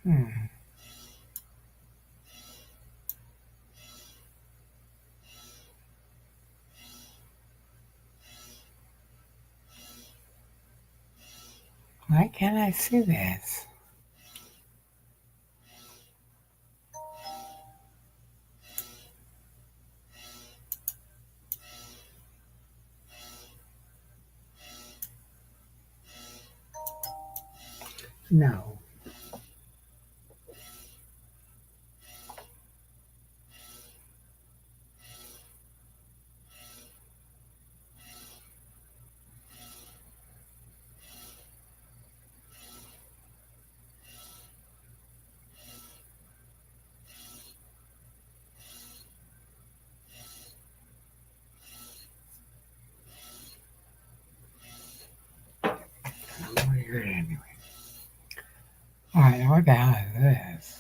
Hmm. Why can't I see this? No. Weird anyway. All right, what the hell is this?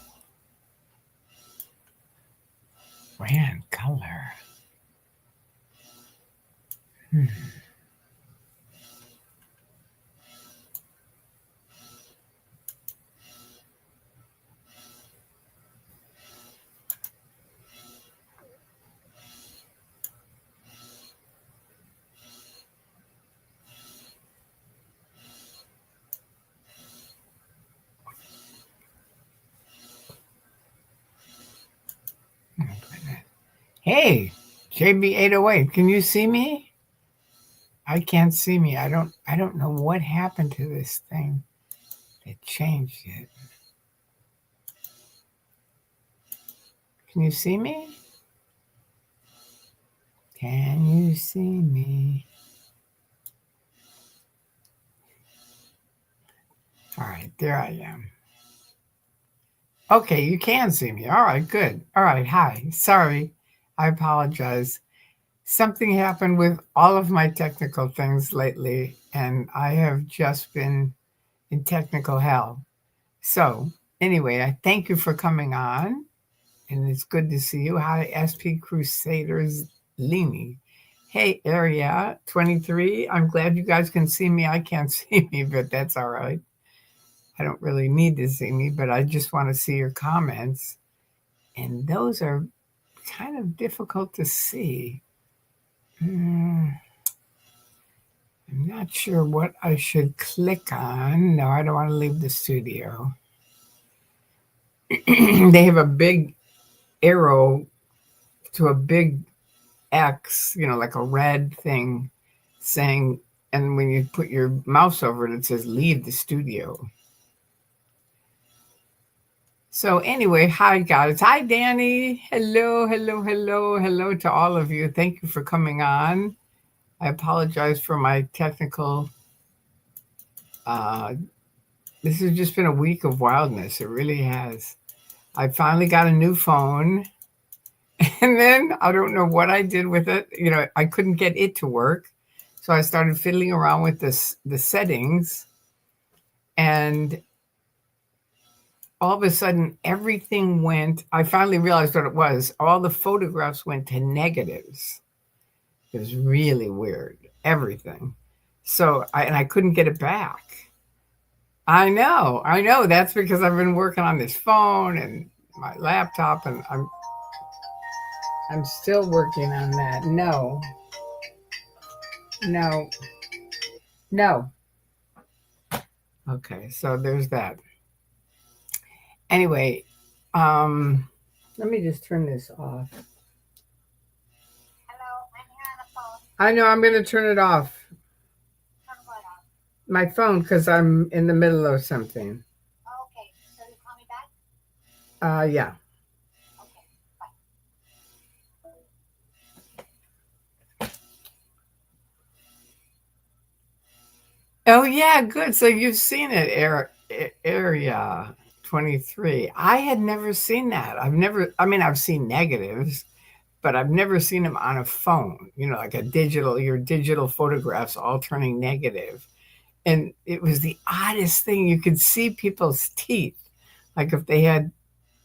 Brand color. Hmm. Oh, goodness. Hey, JB808, can you see me? I can't see me. I don't know what happened to this thing. They changed it. Can you see me? Can you see me? All right, there I am. Okay, you can see me. All right, good. All right, hi. Sorry. I apologize. Something happened with all of my technical things lately, and I have just been in technical hell. So, anyway, I thank you for coming on, and it's good to see you. Hi, SP Crusaders Lini. Hey, Area 23. I'm glad you guys can see me. I can't see me, but that's all right. I don't really need to see me, but I just want to see your comments. And those are kind of difficult to see. I'm not sure what I should click on. No, I don't want to leave the studio. They have a big arrow to a big X, like a red thing saying, and when you put your mouse over it, it says leave the studio. So, anyway, hi, guys. Hi, Danny. Hello, hello, hello, hello to all of you. Thank you for coming on. I apologize for my technical. Uh, this has just been a week of wildness. It really has. I finally got a new phone, and then I don't know what I did with it. I couldn't get it to work, so I started fiddling around with the settings, and all of a sudden everything went. I finally realized what it was. All the photographs went to negatives. It was really weird. Everything. So I couldn't get it back. I know. That's because I've been working on this phone and my laptop, and I'm still working on that. No, no, no. Okay, so there's that. Anyway, let me just turn this off. I know I'm going to turn it off. My phone, because I'm in the middle of something. Yeah. Oh, yeah, good. So you've seen it, Area 23. I had never seen that. I've seen negatives, but I've never seen them on a phone, like your digital photographs all turning negative. And it was the oddest thing. You could see people's teeth. Like if they had,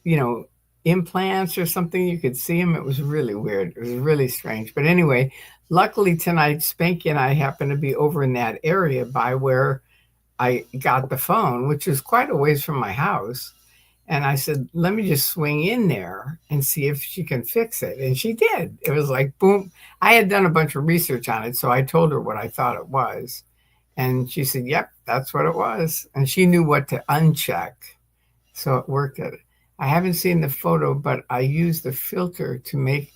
you know, implants or something, you could see them. It was really weird. It was really strange. But anyway, luckily tonight, Spanky and I happened to be over in that area by where I got the phone, which is quite a ways from my house. And I said, let me just swing in there and see if she can fix it. And she did. It was like, boom. I had done a bunch of research on it. So I told her what I thought it was. And she said, yep, that's what it was. And she knew what to uncheck. So it worked. I haven't seen the photo, but I used the filter to make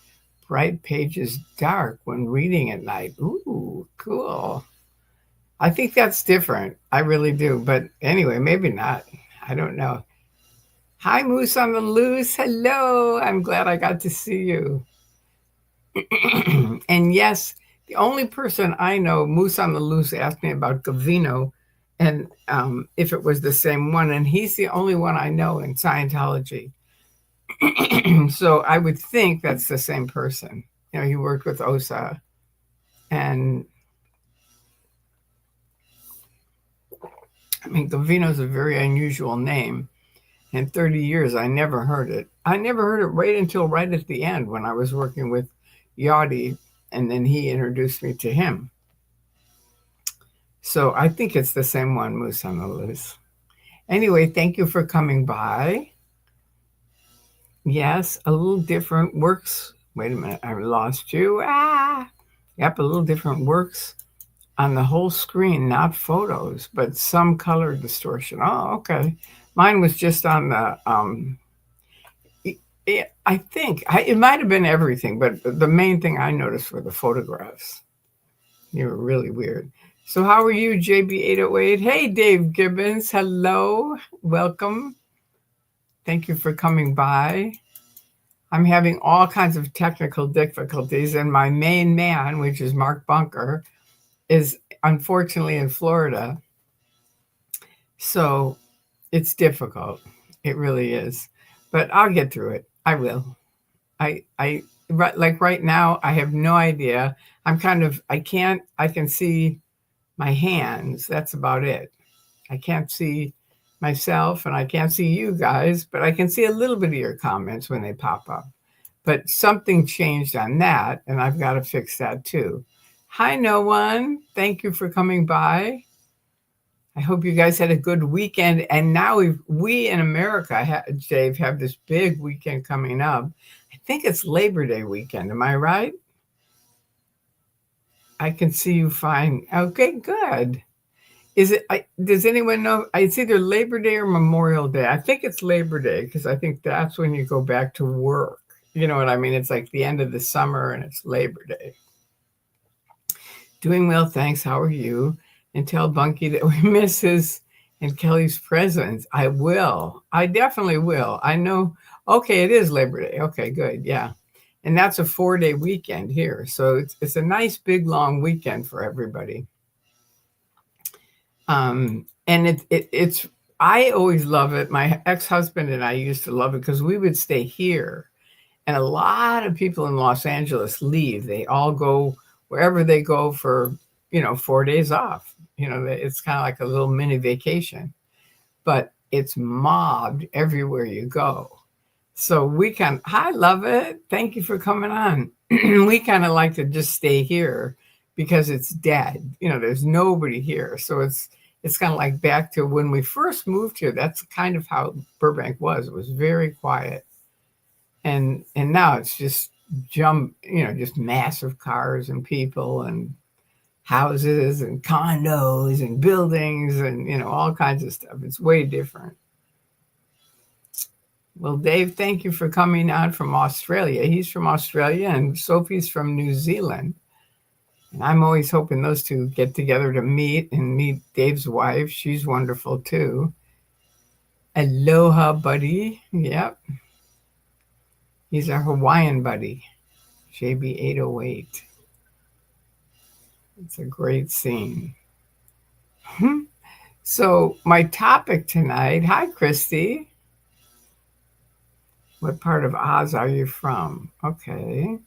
bright pages dark when reading at night. Ooh, cool. I think that's different. I really do. But anyway, maybe not. I don't know. Hi, Moose on the Loose. Hello. I'm glad I got to see you. And yes, the only person I know, Moose on the Loose, asked me about Gavino and if it was the same one. And he's the only one I know in Scientology. So I would think that's the same person. You know, he worked with Osa. And I mean, Gavino's a very unusual name. In 30 years, I never heard it. I never heard it right at the end when I was working with Yachty, and then he introduced me to him. So I think it's the same one, Moose on the Loose. Anyway, thank you for coming by. Yes, a little different works. Wait a minute, I lost you. Yep, a little different works on the whole screen, not photos, but some color distortion. Oh, okay. Mine was just on the, I think, it might have been everything, but the main thing I noticed were the photographs. You were really weird. So how are you, JB808? Hey, Dave Gibbons. Hello. Welcome. Thank you for coming by. I'm having all kinds of technical difficulties, and my main man, which is Mark Bunker, is unfortunately in Florida. So it's difficult. It really is. But I'll get through it. I will. Like right now, I have no idea. I can see my hands. That's about it. I can't see myself and I can't see you guys, but I can see a little bit of your comments when they pop up. But something changed on that, and I've got to fix that too. Hi, no one. Thank you for coming by. I hope you guys had a good weekend. And now we in America, Dave, have this big weekend coming up. I think it's Labor Day weekend. Am I right? I can see you fine. Okay, good. Does anyone know? It's either Labor Day or Memorial Day. I think it's Labor Day because I think that's when you go back to work. You know what I mean? It's like the end of the summer and it's Labor Day. Doing well, thanks. How are you? And tell Bunky that we miss his and Kelly's presence. I will. I definitely will. I know. Okay, it is Labor Day. Okay, good. Yeah. And that's a 4-day weekend here. So it's a nice, big, long weekend for everybody. And it's, I always love it. My ex-husband and I used to love it because we would stay here. And a lot of people in Los Angeles leave. They all go wherever they go for, 4 days off. It's kind of like a little mini vacation, but it's mobbed everywhere you go. So I love it. Thank you for coming on. We kind of like to just stay here because it's dead. There's nobody here. So it's kind of like back to when we first moved here. That's kind of how Burbank was. It was very quiet. And now it's just just massive cars and people and houses and condos and buildings and, all kinds of stuff. It's way different. Well, Dave, thank you for coming on from Australia. He's from Australia and Sophie's from New Zealand. And I'm always hoping those two get together to meet Dave's wife. She's wonderful too. Aloha, buddy. Yep. He's our Hawaiian buddy, JB808. It's a great scene. So my topic tonight, hi, Christy. What part of Oz are you from? Okay.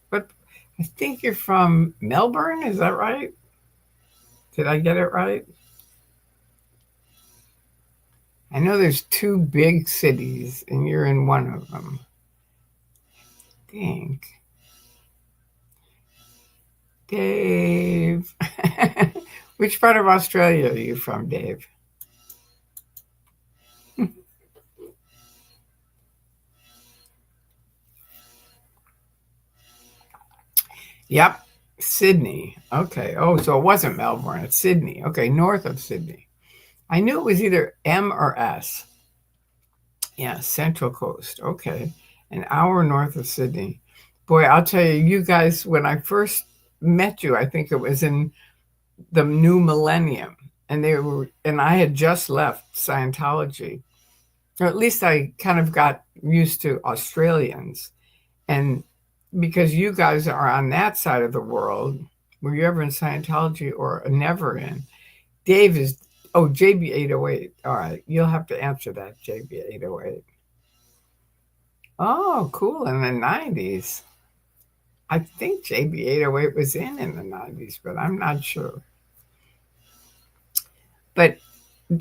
But I think you're from Melbourne. Is that right? Did I get it right? I know there's 2 big cities and you're in one of them. I think. Dave. Which part of Australia are you from, Dave? Yep. Sydney. Okay. Oh, so it wasn't Melbourne. It's Sydney. Okay. North of Sydney. I knew it was either M or S. Yeah. Central Coast. Okay. An hour north of Sydney. Boy, I'll tell you, you guys, when I first met you, I think it was in the new millennium. And I had just left Scientology, or at least I kind of got used to Australians. And because you guys are on that side of the world, were you ever in Scientology or never in? Dave is, oh, JB808. All right. You'll have to answer that, JB808. Oh, cool. In the 90s. I think JB808 was in the 90s, but I'm not sure. But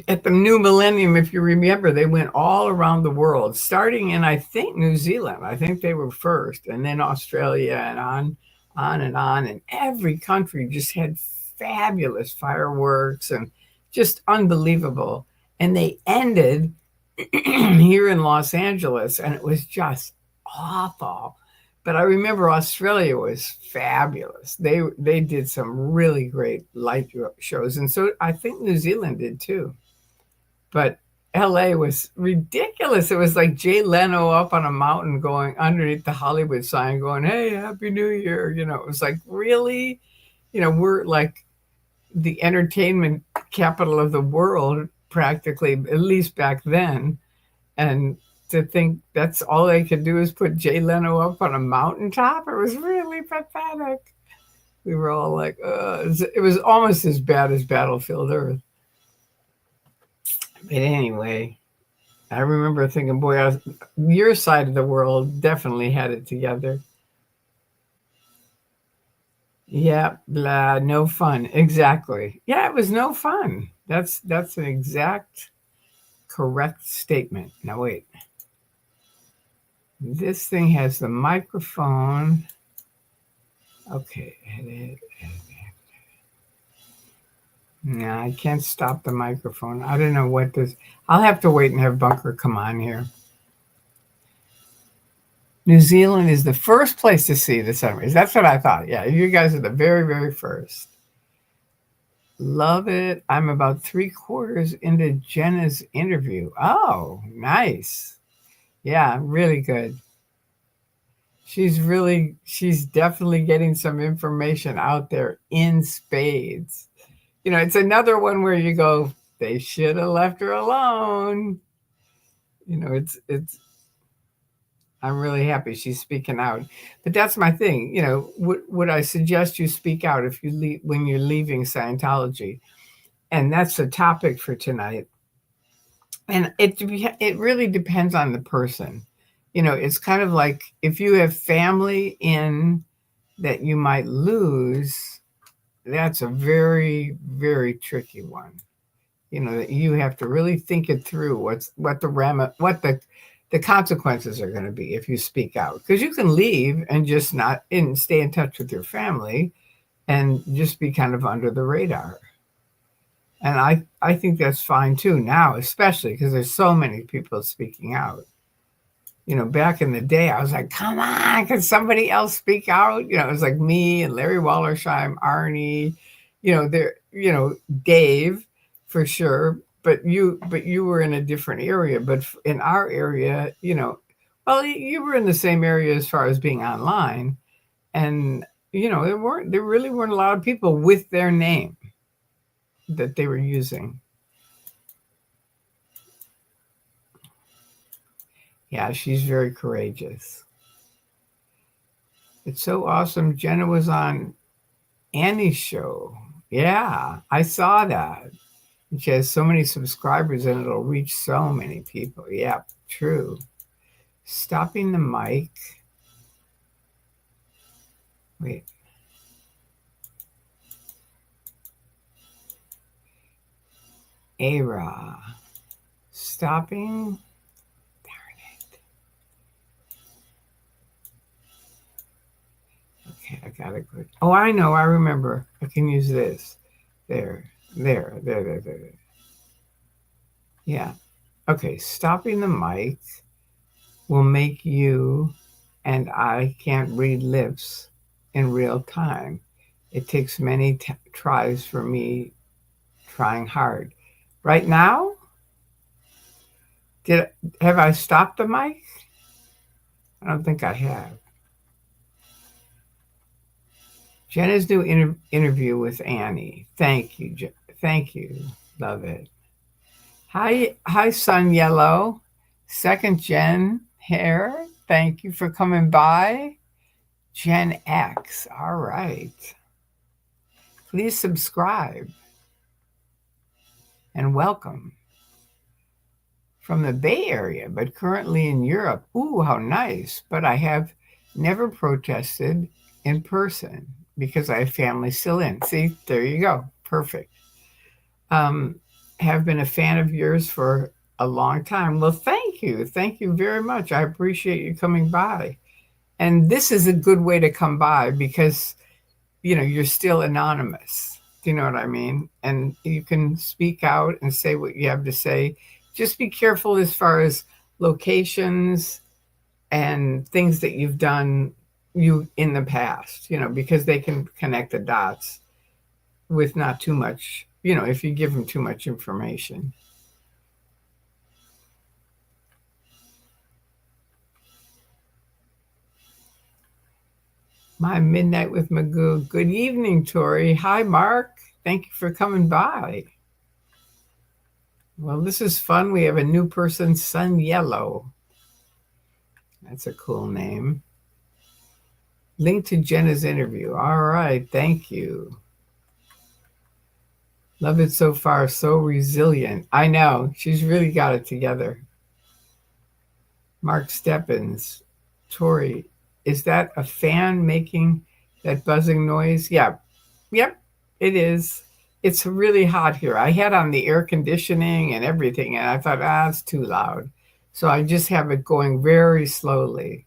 at the new millennium, if you remember, they went all around the world, starting in, I think, New Zealand. I think they were first, and then Australia, and on and on. And every country just had fabulous fireworks and just unbelievable. And they ended here in Los Angeles, and it was just awful. But I remember Australia was fabulous. They did some really great light shows, and so I think New Zealand did too. But LA was ridiculous. It was like Jay Leno up on a mountain going underneath the Hollywood sign going, "Hey, Happy New Year." It was like, really? We're like the entertainment capital of the world practically, at least back then. And to think that's all they could do is put Jay Leno up on a mountaintop, it was really pathetic. We were all like, it was almost as bad as Battlefield Earth. But anyway, I remember thinking, boy, your side of the world definitely had it together. Yeah, blah, no fun. Exactly. Yeah, it was no fun. That's an exact correct statement. Now wait. This thing has the microphone. Okay. No, I can't stop the microphone. I don't know what this. I'll have to wait and have Bunker come on here. New Zealand is the first place to see the sunrise. That's what I thought. Yeah, you guys are the very, very first. Love it. I'm about 3/4 into Jenna's interview. Oh, nice. Yeah, really good. She's definitely getting some information out there in spades. It's another one where you go, they should have left her alone. It's I'm really happy she's speaking out. But that's my thing. Would I suggest you speak out if you leave when you're leaving Scientology? And that's the topic for tonight. And it really depends on the person. It's kind of like if you have family in that you might lose, that's a very, very tricky one. That you have to really think it through what the consequences are going to be if you speak out, because you can leave and just not stay in touch with your family and just be kind of under the radar. And I think that's fine too now, especially because there's so many people speaking out. Back in the day, I was like, come on, can somebody else speak out? It was like me and Larry Wallersheim, Arnie, Dave for sure. But you were in a different area. But in our area, well, you were in the same area as far as being online. And, there really weren't a lot of people with their name that they were using. Yeah, she's very courageous. It's so awesome. Jenna was on Annie's show. Yeah, I saw that. And she has so many subscribers and it'll reach so many people. Yeah, true. Stopping the mic. Wait. Era. Stopping. Okay, I got it good. Oh, I know. I remember. I can use this. There. Yeah. Okay, stopping the mic will make you and I can't read lips in real time. It takes many tries for me trying hard. Right now, have I stopped the mic? I don't think I have. Jenna's new interview with Annie. Thank you, thank you. Love it. Hi, Sun Yellow. Second Gen here. Thank you for coming by. Gen X. All right. Please subscribe and welcome from the Bay Area, but currently in Europe. Ooh, how nice. But I have never protested in person because I have family still in. See, there you go. Perfect. Have been a fan of yours for a long time. Well, thank you. Thank you very much. I appreciate you coming by. And this is a good way to come by because, you're still anonymous. Do you know what I mean? And you can speak out and say what you have to say. Just be careful as far as locations and things that you've done in the past, because they can connect the dots with not too much, if you give them too much information. My Midnight with Magoo. Good evening, Tori. Hi, Mark. Thank you for coming by. Well, this is fun. We have a new person, Sun Yellow. That's a cool name. Link to Jenna's interview. All right. Thank you. Love it so far. So resilient. I know. She's really got it together. Mark Steppens. Tori, is that a fan making that buzzing noise? Yeah. Yep, it is. It's really hot here. I had on the air conditioning and everything, and I thought, it's too loud. So I just have it going very slowly.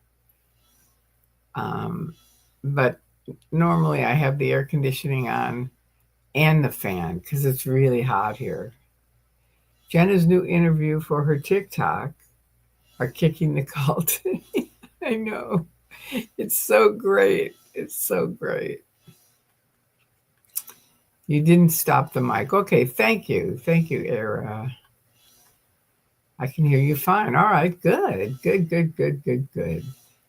But normally I have the air conditioning on and the fan because it's really hot here. Jenna's new interview for her TikTok are kicking the cult. I know. It's so great. It's so great. You didn't stop the mic. Okay, thank you. Thank you, Era. I can hear you fine. All right, good. Good.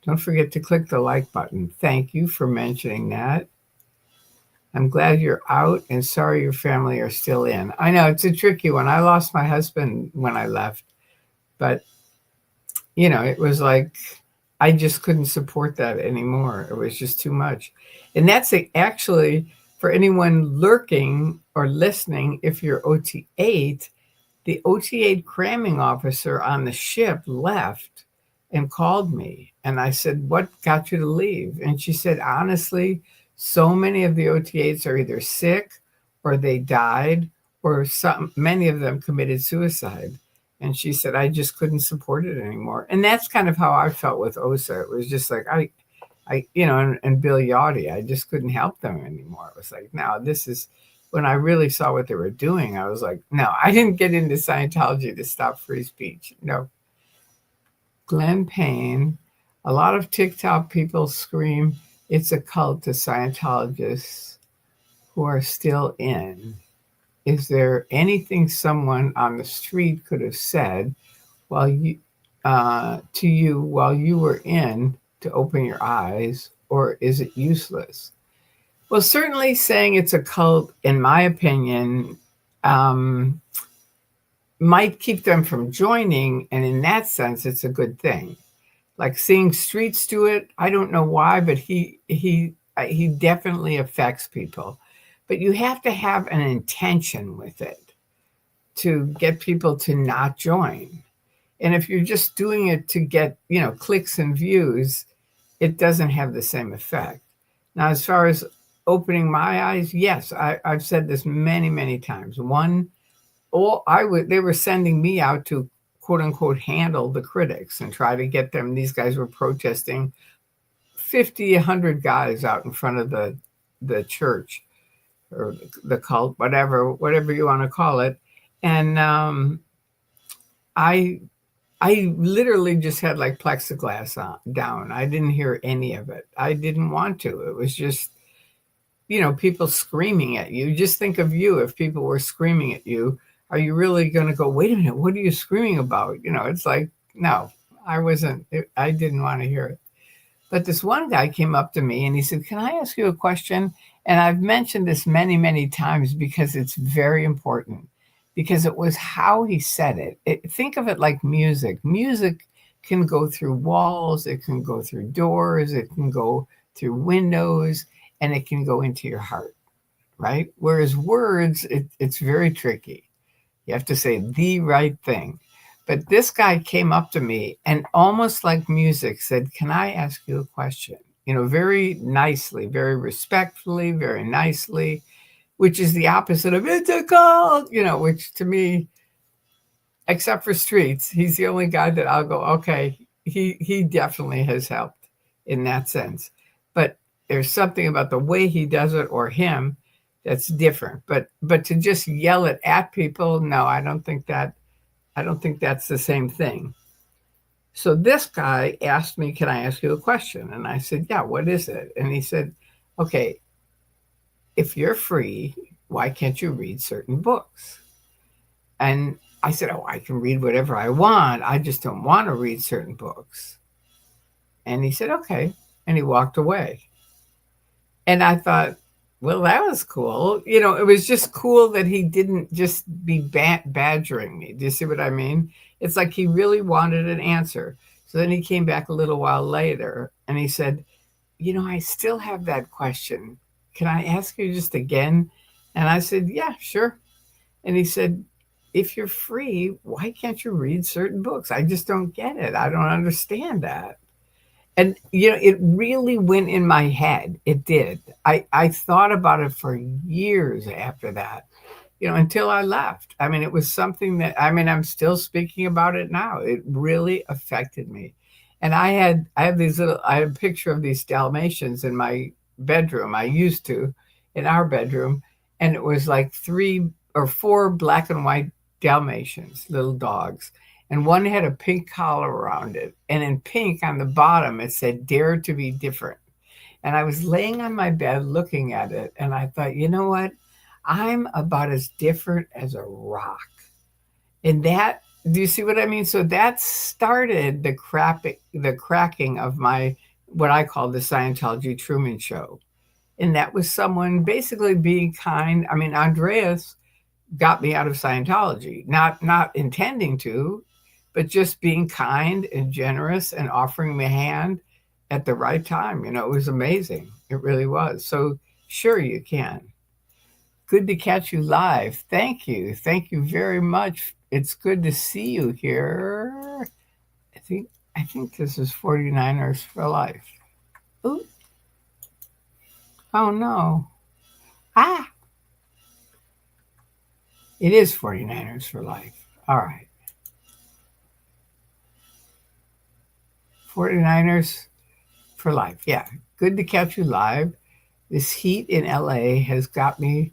Don't forget to click the like button. Thank you for mentioning that. I'm glad you're out and sorry your family are still in. I know it's a tricky one. I lost my husband when I left, but it was like I just couldn't support that anymore. It was just too much. And that's actually for anyone lurking or listening, if you're OT8, the OT8 cramming officer on the ship left and called me. And I said, what got you to leave? And she said, honestly, so many of the OT8s are either sick or they died or many of them committed suicide. And she said, I just couldn't support it anymore. And that's kind of how I felt with OSA. It was just like, and Bill Yachty, I just couldn't help them anymore. It was like, now this is, when I really saw what they were doing, I was like, no, I didn't get into Scientology to stop free speech. No. Glenn Payne, a lot of TikTok people scream it's a cult to Scientologists who are still in. Is there anything someone on the street could have said to you while you were in to open your eyes, or is it useless? Well, certainly saying it's a cult, in my opinion, might keep them from joining, and in that sense, it's a good thing. Like seeing Streets do it, I don't know why, but he definitely affects people. But you have to have an intention with it to get people to not join. And if you're just doing it to get, clicks and views, it doesn't have the same effect. Now, as far as opening my eyes, yes, I've said this many, many times. They were sending me out to quote unquote handle the critics and try to get them. These guys were protesting 50, 100 guys out in front of the church or the cult, whatever you want to call it. And I I literally just had like plexiglass down. I didn't hear any of it. I didn't want to. It was just, people screaming at you. Just think of you if people were screaming at you. Are you really going to go, wait a minute, what are you screaming about? It's like, no, I didn't want to hear it. But this one guy came up to me and he said, can I ask you a question? And I've mentioned this many, many times because it's very important, because it was how he said it. Think of it like music. Music can go through walls, it can go through doors, it can go through windows, and it can go into your heart, right? Whereas words, it's very tricky. You have to say the right thing. But this guy came up to me and almost like music said, can I ask you a question? Very nicely, very respectfully, very nicely, which is the opposite of it's a call, which to me, except for Streets, he's the only guy that I'll go, okay, he definitely has helped in that sense. But there's something about the way he does it or him that's different. But to just yell it at people, no, I don't think that's the same thing. So this guy asked me, can I ask you a question? And I said, yeah, what is it? And he said, okay, if you're free, why can't you read certain books? And I said, oh, I can read whatever I want. I just don't want to read certain books. And he said, okay. And he walked away. And I thought, well, that was cool. It was just cool that he didn't just be badgering me. Do you see what I mean? It's like he really wanted an answer. So then he came back a little while later and he said, I still have that question. Can I ask you just again? And I said, yeah, sure. And he said, if you're free, why can't you read certain books? I just don't get it. I don't understand that. And it really went in my head. It did. I thought about it for years after that, until I left. I mean, it was something that, I'm still speaking about it now. It really affected me. And I have a picture of these Dalmatians in my bedroom. I used to, in our bedroom, and it was like 3 or 4 black and white Dalmatians, little dogs. And one had a pink collar around it. And in pink on the bottom, it said, dare to be different. And I was laying on my bed looking at it. And I thought, you know what? I'm about as different as a rock. And that, do you see what I mean? So that started the cracking of my, what I call the Scientology Truman Show. And that was someone basically being kind. Andreas got me out of Scientology, not intending to, but just being kind and generous and offering me a hand at the right time. It was amazing. It really was. So sure, you can. Good to catch you live. Thank you. Thank you very much. It's good to see you here. I think this is 49ers for life. Ooh. Oh no. Ah. It is 49ers for life. All right. 49ers for life. Yeah. Good to catch you live. This heat in LA has got me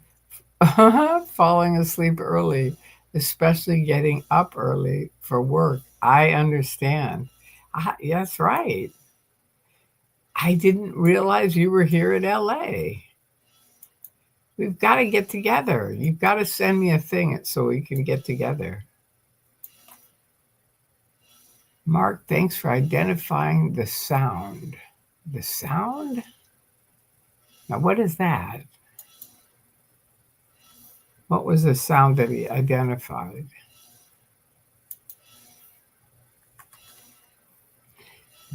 falling asleep early, especially getting up early for work. I understand. That's right. I didn't realize you were here in LA. We've got to get together. You've got to send me a thing so we can get together. Mark, thanks for identifying the sound. The sound? Now, what is that? What was the sound that he identified?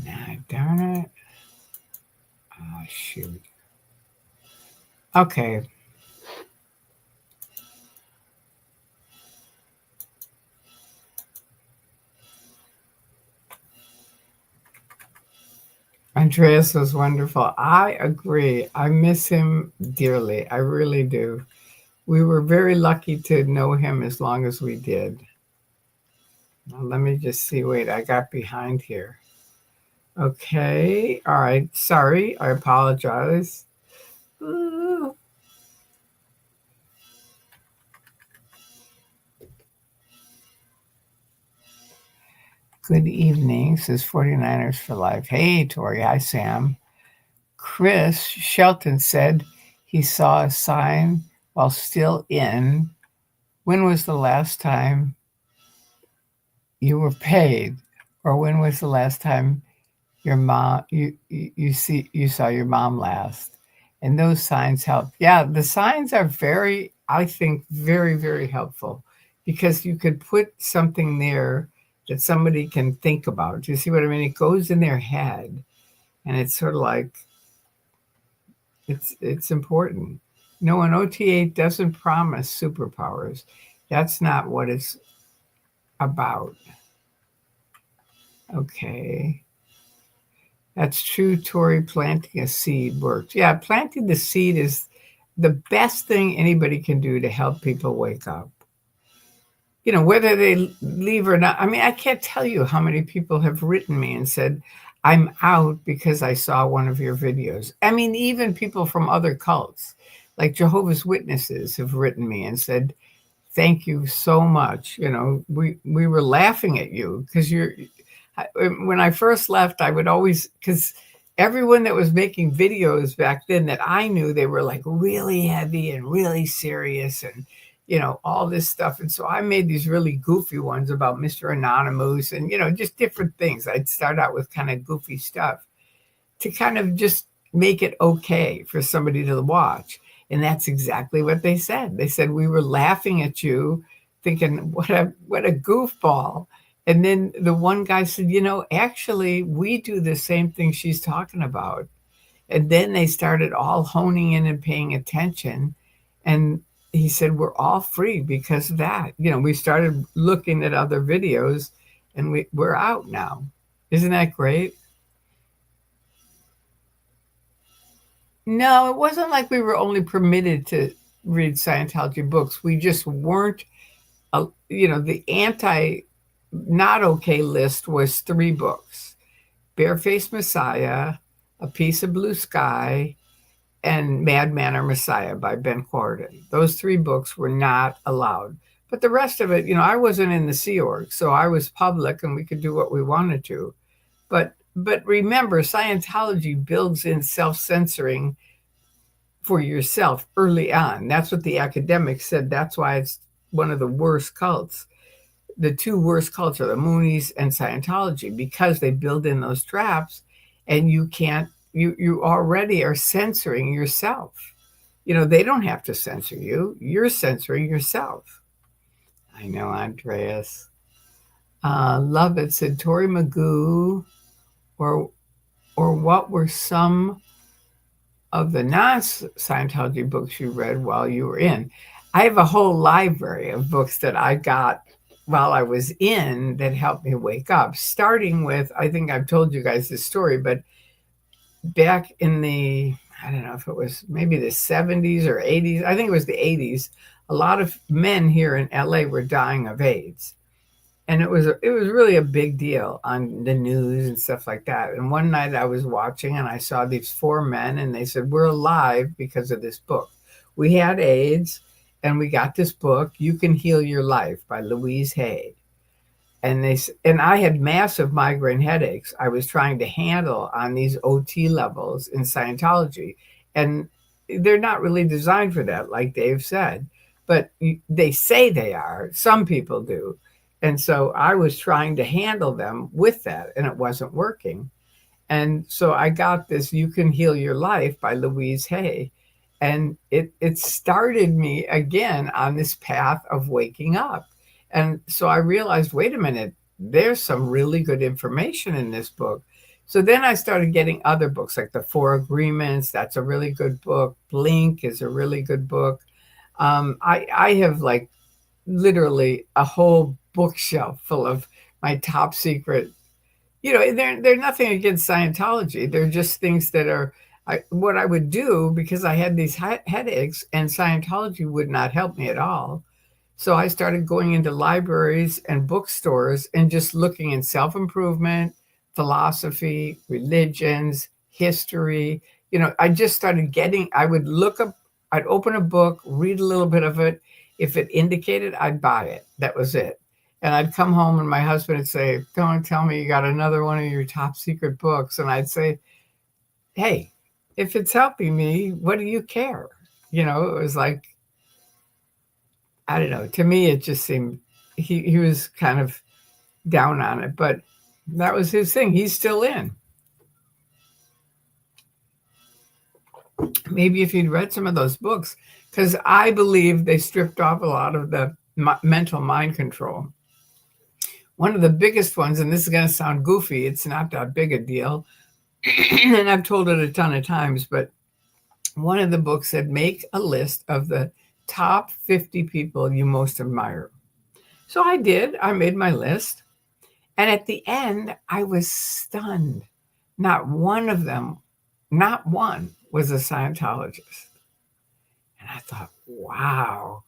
Nah, darn it. Oh, shoot. Okay. Andreas was wonderful. I agree. I miss him dearly. I really do. We were very lucky to know him as long as we did. Now, let me just see. Wait, I got behind here. Okay. All right. Sorry. I apologize. Ooh. Good evening, says 49ers for Life. Hey, Tori. Hi, Sam. Chris Shelton said he saw a sign while still in. When was the last time you were paid? Or when was the last time your mom you saw your mom last? And those signs help. Yeah, the signs are very, I think, very, very helpful because you could put something there that somebody can think about. Do you see what I mean? It goes in their head and it's sort of like it's important. No, an OTA doesn't promise superpowers. That's not what it's about. Okay. That's true, Tori. Planting a seed works. Yeah, planting the seed is the best thing anybody can do to help people wake up. You know, whether they leave or not. I mean, I can't tell you how many people have written me and said, I'm out because I saw one of your videos. I mean, even people from other cults, like Jehovah's Witnesses, have written me and said, thank you so much. You know, we were laughing at you because when I first left, I would always, because everyone that was making videos back then that I knew, they were like really heavy and really serious and, you know, all this stuff. And so I made these really goofy ones about Mr. Anonymous and, you know, just different things. I'd start out with kind of goofy stuff to kind of just make it okay for somebody to watch. And that's exactly what they said. They said, we were laughing at you, thinking, what a goofball. And then the one guy said, you know, actually, we do the same thing she's talking about. And then they started all honing in and paying attention. And he said, we're all free because of that. You know, we started looking at other videos and we're out now. Isn't that great? No, it wasn't like we were only permitted to read Scientology books. We just weren't, you know, the not okay list was 3 books: Barefaced Messiah, A Piece of Blue Sky, and Madman or Messiah by Ben Corden. Those 3 books were not allowed. But the rest of it, you know, I wasn't in the Sea Org, so I was public and we could do what we wanted to. But remember, Scientology builds in self-censoring for yourself early on. That's what the academics said. That's why it's one of the worst cults. The 2 worst cults are the Moonies and Scientology because they build in those traps and you can't, you already are censoring yourself. You know, they don't have to censor you. You're censoring yourself. I know, Andreas. Love it, said Tori Magoo, or what were some of the non-Scientology books you read while you were in? I have a whole library of books that I got while I was in that helped me wake up, starting with, I think I've told you guys this story, but back in the, I don't know if it was maybe the 70s or 80s, I think it was the 80s, a lot of men here in LA were dying of AIDS. And it was really a big deal on the news and stuff like that. And one night I was watching and I saw these 4 men and they said, we're alive because of this book. We had AIDS and we got this book, You Can Heal Your Life by Louise Hay. And I had massive migraine headaches I was trying to handle on these OT levels in Scientology. And they're not really designed for that, like Dave said, but they say they are. Some people do. And so I was trying to handle them with that, and it wasn't working. And so I got this You Can Heal Your Life by Louise Hay. And it started me again on this path of waking up. And so I realized, wait a minute, there's some really good information in this book. So then I started getting other books like The 4 Agreements. That's a really good book. Blink is a really good book. I have like literally a whole bookshelf full of my top secret. You know, they're nothing against Scientology. They're just things that are what I would do because I had these headaches and Scientology would not help me at all. So I started going into libraries and bookstores and just looking in self-improvement, philosophy, religions, history. You know, I just started I would look up, I'd open a book, read a little bit of it. If it indicated, I'd buy it. That was it. And I'd come home and my husband would say, "Don't tell me you got another one of your top secret books." And I'd say, "Hey, if it's helping me, what do you care?" It was like, I don't know. To me, it just seemed he was kind of down on it, but that was his thing. He's still in. Maybe if he'd read some of those books, because I believe they stripped off a lot of the mental mind control. One of the biggest ones, and this is going to sound goofy, it's not that big a deal, and I've told it a ton of times, but one of the books said, make a list of the top 50 people you most admire. So I did. I made my list. And at the end, I was stunned. Not one of them, not one, was a Scientologist. And I thought, wow.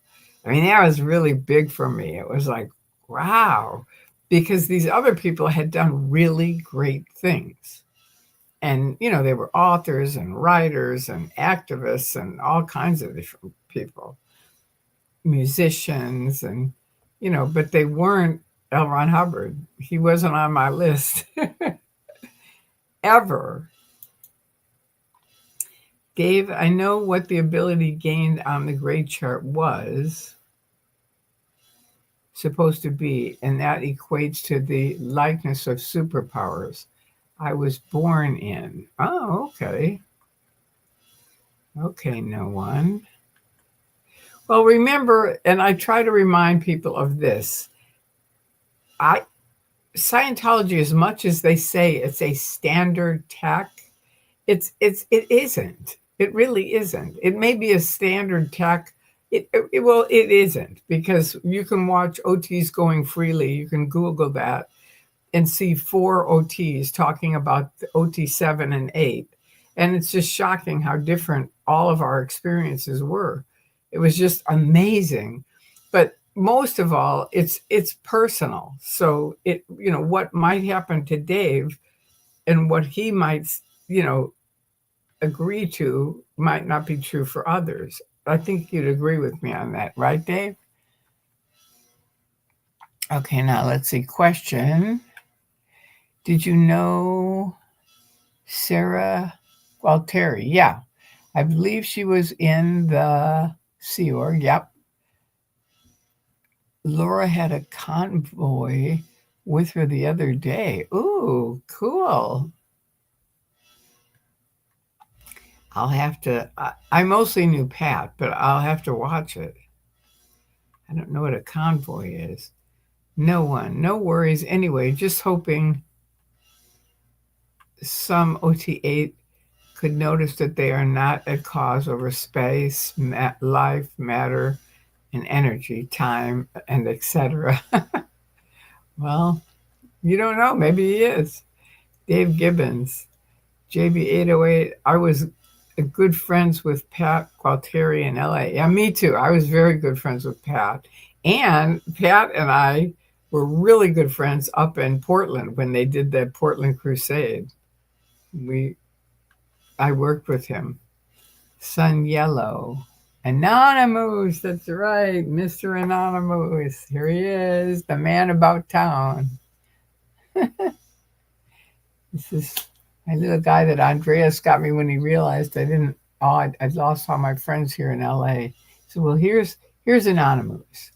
I mean, that was really big for me. It was like, wow, because these other people had done really great things. And, they were authors and writers and activists and all kinds of different people, musicians, and, but they weren't L. Ron Hubbard. He wasn't on my list ever. Dave, I know what the ability gained on the grade chart was supposed to be, and that equates to the likeness of superpowers I was born in. Oh, okay. Okay, no one. Well, remember, and I try to remind people of this. Scientology, as much as they say it's a standard tech, it isn't. It really isn't. It may be a standard tech. It isn't, because you can watch OTs going freely. You can Google that and see 4 OTs talking about the OT 7 and 8. And it's just shocking how different all of our experiences were. It was just amazing. But most of all, it's personal. So what might happen to Dave and what he might, agree to might not be true for others. I think you'd agree with me on that, right, Dave? Okay, now let's see. Question. Did you know Sarah Gualtieri? Yeah, I believe she was in the Sea Org. Yep. Laura had a convoy with her the other day. Ooh, cool. I'll have to, I mostly knew Pat, but I'll have to watch it. I don't know what a convoy is. No one, no worries. Anyway, just hoping some OT8 could notice that they are not a cause over space, life, matter, and energy, time, and etc. Well, you don't know. Maybe he is. Dave Gibbons, JB808. I was good friends with Pat Gualtieri in LA. Yeah, me too. I was very good friends with Pat. And Pat and I were really good friends up in Portland when they did the Portland Crusade. I worked with him. Sun Yellow. Anonymous, that's right, Mr. Anonymous. Here he is, the man about town. This is my little guy that Andreas got me when he realized I'd lost all my friends here in LA. So, well, here's Anonymous.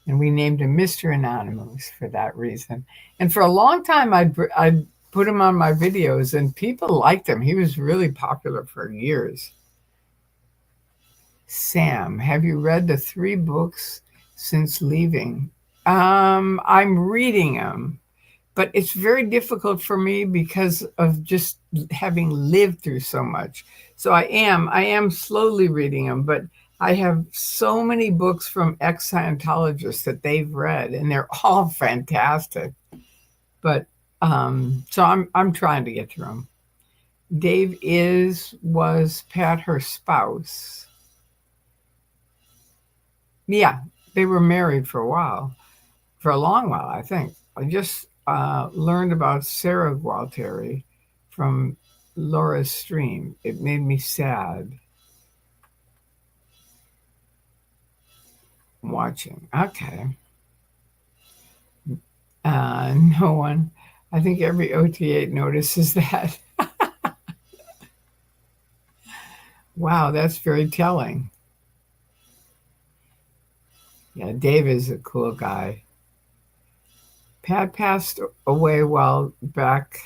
And we named him Mr. Anonymous for that reason. And for a long time, I'd put him on my videos, and people liked him. He was really popular for years. Sam, have you read the 3 books since leaving? I'm reading them, but it's very difficult for me because of just having lived through so much. So I am slowly reading them, but I have so many books from ex-Scientologists that they've read, and they're all fantastic. But so I'm trying to get through them. Dave was Pat her spouse? Yeah, they were married for a while, for a long while, I think. I just learned about Sarah Gualtieri from Laura's stream. It made me sad watching. Okay. No one. I think every OT8 notices that. Wow, that's very telling. Yeah, Dave is a cool guy. Pat passed away a while back.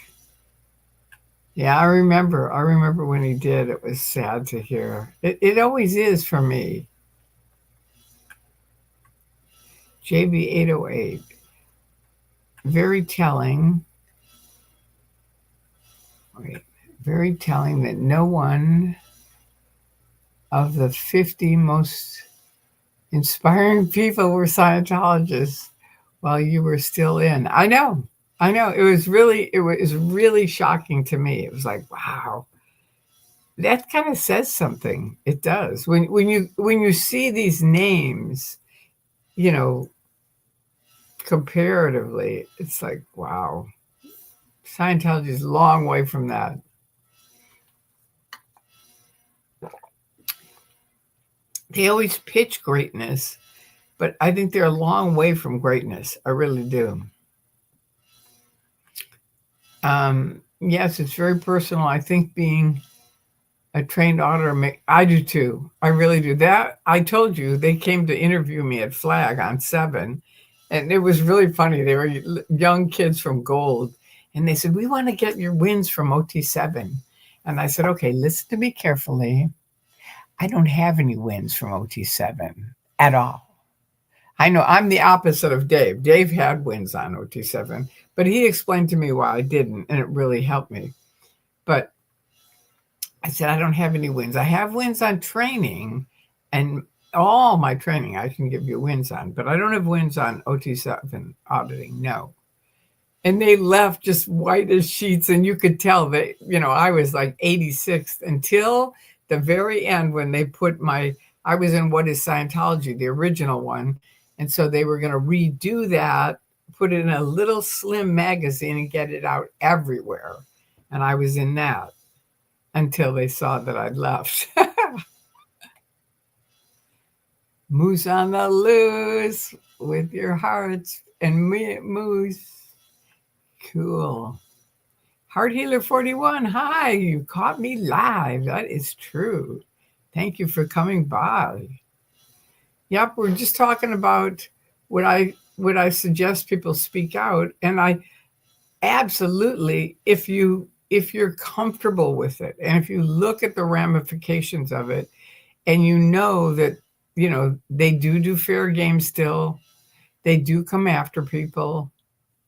Yeah, I remember. I remember when he did. It was sad to hear. It always is for me. JB808. Very telling. Wait, very telling that no one of the 50 most inspiring people were Scientologists while you were still in. I know. I know. It was really shocking to me. It was like, wow. That kind of says something. It does. When you see these names, you know, comparatively, it's like, wow. Scientology is a long way from that. They always pitch greatness, but I think they're a long way from greatness. I really do. Yes, it's very personal. I think being a trained auditor, I do too. I really do. That I told you they came to interview me at Flag on 7, and it was really funny. They were young kids from Gold, and they said, "We want to get your wins from OT7." And I said, "Okay, listen to me carefully. I don't have any wins from OT7 at all. I know I'm the opposite of Dave. Dave had wins on OT7, but he explained to me why I didn't, and it really helped me. But I said, I don't have any wins. I have wins on training, and all my training I can give you wins on, but I don't have wins on OT7 auditing. No." And they left just white as sheets, and you could tell that, I was like 86th until the very end when they put I was in What is Scientology, the original one. And so they were going to redo that, put it in a little slim magazine and get it out everywhere. And I was in that until they saw that I'd left. Moose on the loose with your hearts and me, Moose. Cool. Heart Healer 41. Hi, you caught me live. That is true. Thank you for coming by. Yep, we're just talking about would I suggest people speak out, and I absolutely, if you're comfortable with it, and if you look at the ramifications of it, and you know that they do fair game still, they do come after people,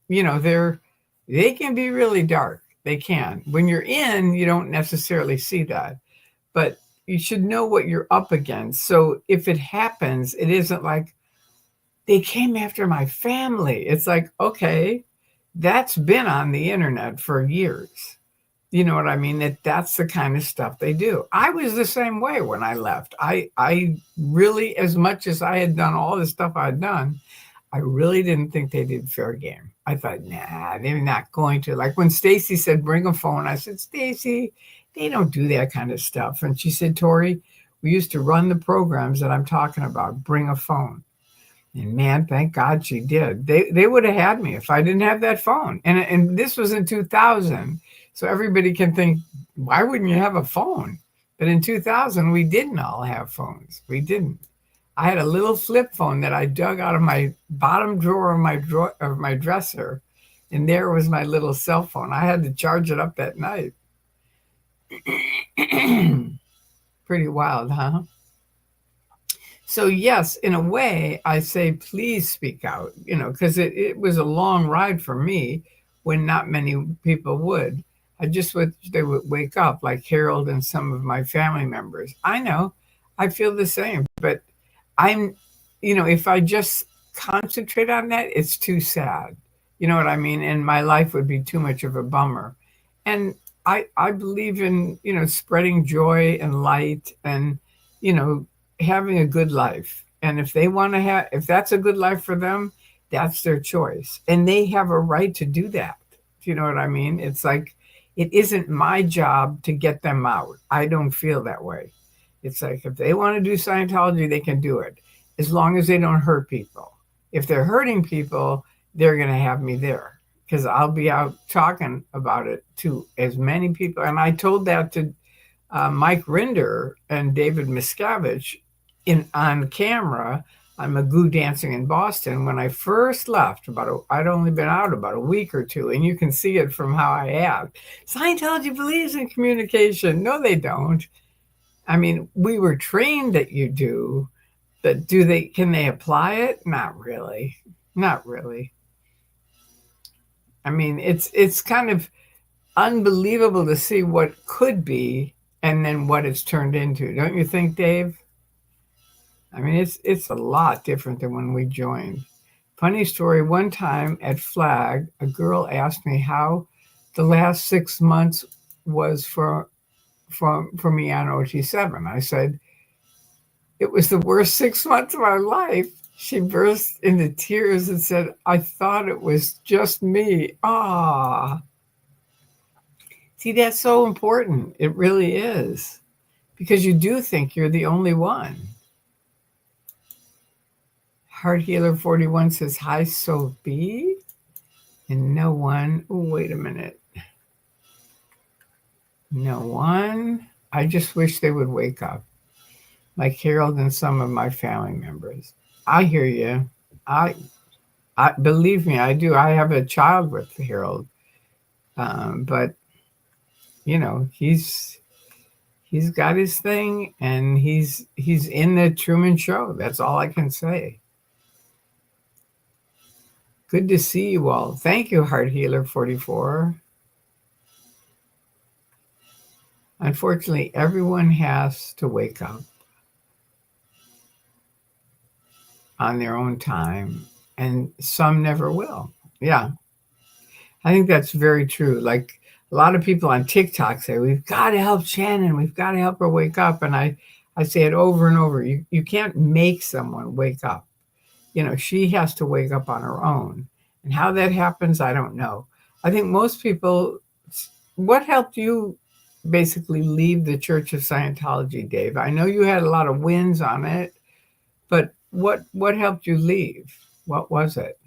they can be really dark. They can. When you're in, you don't necessarily see that, but you should know what you're up against. So if it happens, it isn't like they came after my family. It's like, okay, that's been on the internet for years. You know what I mean? That's the kind of stuff they do. I was the same way when I left. I really, as much as I had done all the stuff I'd done, I really didn't think they did fair game. I thought, nah, they're not going to. Like when Stacy said, bring a phone, I said, Stacy, they don't do that kind of stuff. And she said, Tori, we used to run the programs that I'm talking about, bring a phone. And man, thank God she did. They would have had me if I didn't have that phone. And this was in 2000. So everybody can think, why wouldn't you have a phone? But in 2000, we didn't all have phones. We didn't. I had a little flip phone that I dug out of my bottom drawer of my dresser, and there was my little cell phone. I had to charge it up at night. Pretty wild, huh? So yes, in a way, I say, please speak out, because it was a long ride for me when not many people would. I just wish they would wake up like Harold and some of my family members. I know, I feel the same, but I'm, if I just concentrate on that, it's too sad. You know what I mean? And my life would be too much of a bummer. And I believe in, spreading joy and light and, having a good life. And if they want to if that's a good life for them, that's their choice. And they have a right to do that. Do you know what I mean? It's like, it isn't my job to get them out. I don't feel that way. It's like, if they want to do Scientology, they can do it as long as they don't hurt people. If they're hurting people, they're going to have me there because I'll be out talking about it to as many people. And I told that to Mike Rinder and David Miscavige on camera on Magoo Dancing in Boston when I first left. I'd only been out about a week or two, and you can see it from how I act. Scientology believes in communication. No, they don't. I mean, we were trained that you do, but can they apply it? Not really. Not really. I mean, it's kind of unbelievable to see what could be and then what it's turned into. Don't you think, Dave? I mean, it's a lot different than when we joined. Funny story, one time at Flag, a girl asked me how the last 6 months was for me on OT7. I said, it was the worst 6 months of my life. She burst into tears and said, I thought it was just me. Ah. See, that's so important. It really is. Because you do think you're the only one. Heart Healer 41 says, hi, Sophie. And no one, oh, wait a minute. No one. I just wish they would wake up. Like Harold and some of my family members. I hear you. I believe me, I do. I have a child with Harold. But, you know, he's got his thing and he's in the Truman Show. That's all I can say. Good to see you all. Thank you, Heart Healer 44. Unfortunately, everyone has to wake up on their own time, and some never will. Yeah, I think that's very true. Like a lot of people on TikTok say, we've got to help Shannon. We've got to help her wake up. And I say it over and over. You can't make someone wake up. You know, she has to wake up on her own. And how that happens, I don't know. I think most people, what helped you basically leave the Church of Scientology, Dave? I know you had a lot of wins on it, but what helped you leave? What was it?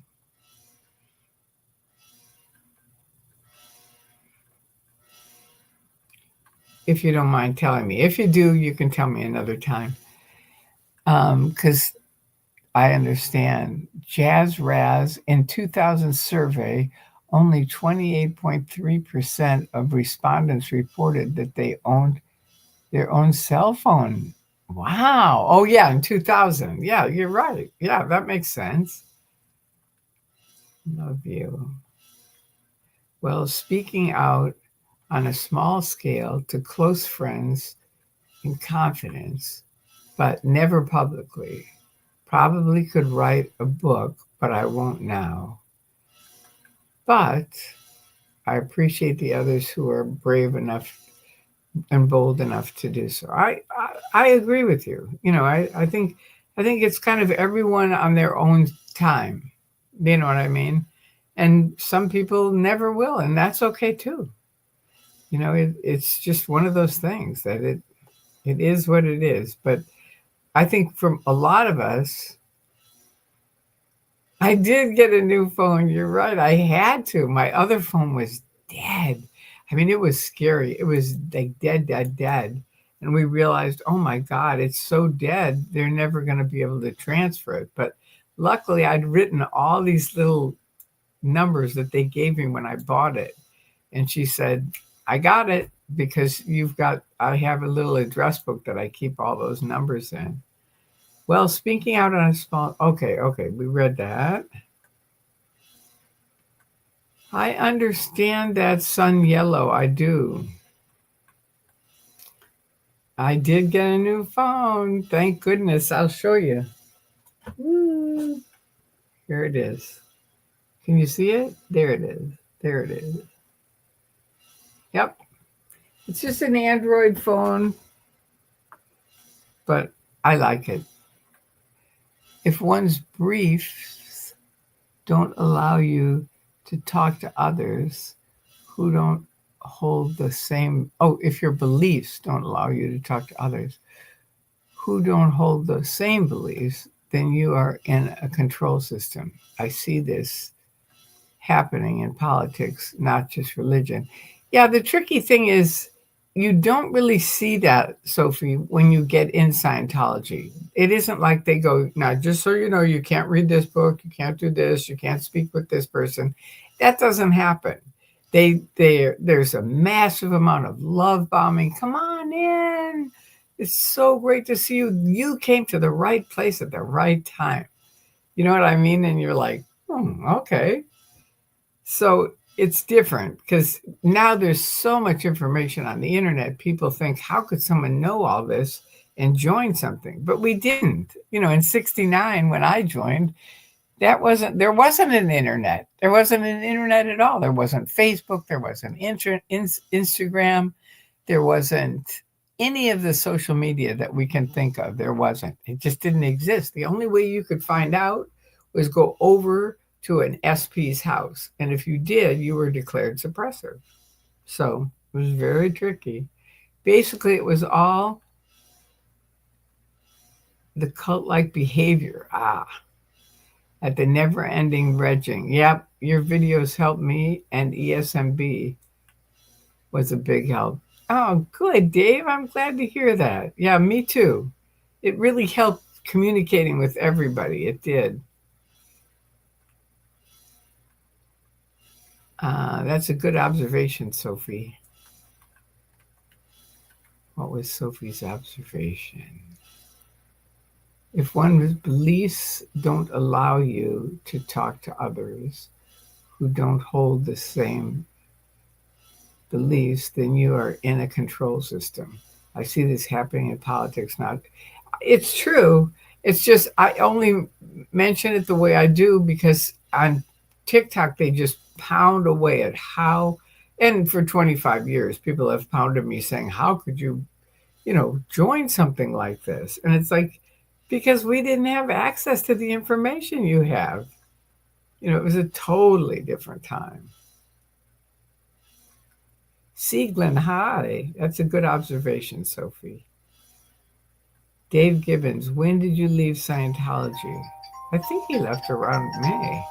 If you don't mind telling me. If you do, you can tell me another time. Because I understand. Jazz Raz in 2000 survey, only 28.3% of respondents reported that they owned their own cell phone. Wow. Oh, yeah, in 2000. Yeah, you're right. Yeah, that makes sense. Love you. Well, speaking out on a small scale to close friends in confidence, but never publicly. Probably could write a book, but I won't now. But I appreciate the others who are brave enough and bold enough to do so. I agree with you. You know, I think it's kind of everyone on their own time. You know what I mean? And some people never will, and that's okay too. You know, it's just one of those things that it is what it is. But I think from a lot of us, I did get a new phone. You're right. I had to. My other phone was dead. I mean, it was scary. It was like dead, dead, dead. And we realized, oh my God, it's so dead. They're never going to be able to transfer it. But luckily, I'd written all these little numbers that they gave me when I bought it. And she said, I got it because I have a little address book that I keep all those numbers in. Well, speaking out on a small, okay, we read that. I understand that, Sun Yellow, I do. I did get a new phone. Thank goodness. I'll show you. Woo. Here it is. Can you see it? There it is. There it is. Yep. It's just an Android phone, but I like it. If one's briefs don't allow you to talk to others who don't hold the same, if your beliefs don't allow you to talk to others who don't hold the same beliefs, then you are in a control system. I see this happening in politics, not just religion. Yeah, the tricky thing is you don't really see that, Sophie, when you get in Scientology. It isn't like they go, now, just so you know, you can't read this book, you can't do this, you can't speak with this person. That doesn't happen. There's a massive amount of love bombing. Come on in. It's so great to see you. You came to the right place at the right time. You know what I mean? And you're like, okay. So it's different because now there's so much information on the internet. People think, how could someone know all this and join something? But we didn't. In 69, when I joined, there wasn't an internet. There wasn't an internet at all. There wasn't Facebook. There wasn't Instagram. There wasn't any of the social media that we can think of. There wasn't. It just didn't exist. The only way you could find out was go over to an SP's house. And if you did, you were declared suppressive. So it was very tricky. Basically, it was all the cult-like behavior. At the never-ending dredging. Yep, your videos helped me, and ESMB was a big help. Oh, good, Dave. I'm glad to hear that. Yeah, me too. It really helped communicating with everybody. It did. That's a good observation, Sophie. What was Sophie's observation? If one's beliefs don't allow you to talk to others who don't hold the same beliefs, then you are in a control system. I see this happening in politics now. It's true. It's just I only mention it the way I do because on TikTok they just pound away at how, and for 25 years people have pounded me saying, how could you, join something like this? And it's like, because we didn't have access to the information you have. It was a totally different time. Sieglin, hi. That's a good observation, Sophie. Dave Gibbons, when did you leave Scientology? I think he left around May.